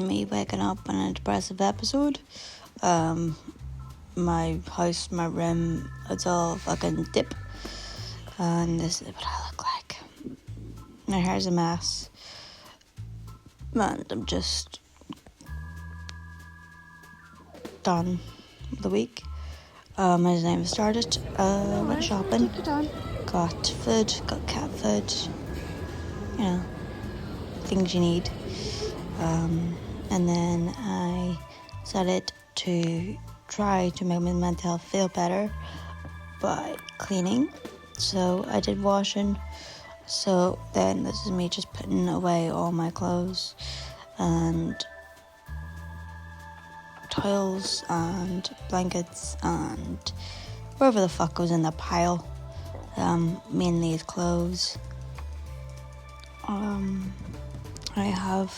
me waking up in a depressive episode. My house, my room, it's all fucking dip. And this is what I look like. My hair's a mess. And I'm just done with the week. As I started, went shopping. Got food, got cat food. You know, things you need. And then I decided to try to make my mental health feel better by cleaning. So I did washing. So then this is me just putting away all my clothes and towels and blankets and wherever the fuck was in the pile. Mainly is clothes. I have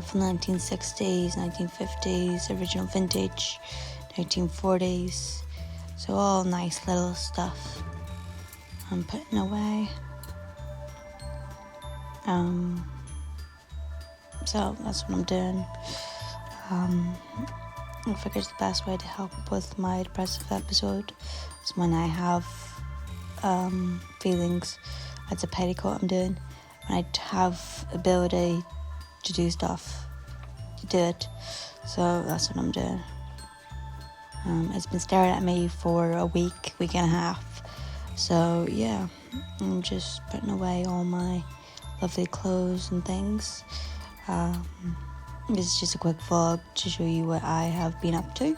from the 1960s, 1950s, original vintage, 1940s. So all nice little stuff I'm putting away. So that's what I'm doing. I figured the best way to help with my depressive episode is when I have feelings. It's a petticoat I'm doing. When I have ability to do stuff, to do it. So that's what I'm doing. It's been staring at me for a week and a half. So yeah, I'm just putting away all my lovely clothes and things. This is just a quick vlog to show you what I have been up to.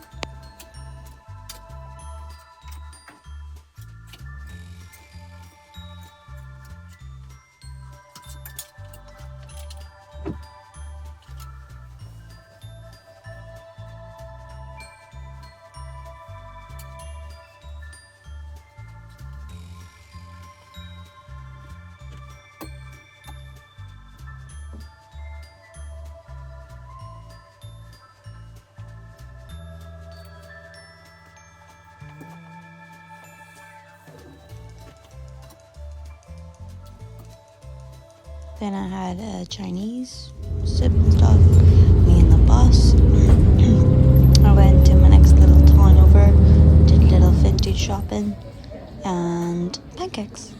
Then I had a Chinese soup and stuff, me and the boss. I went to my next little town over, did a little vintage shopping, and pancakes.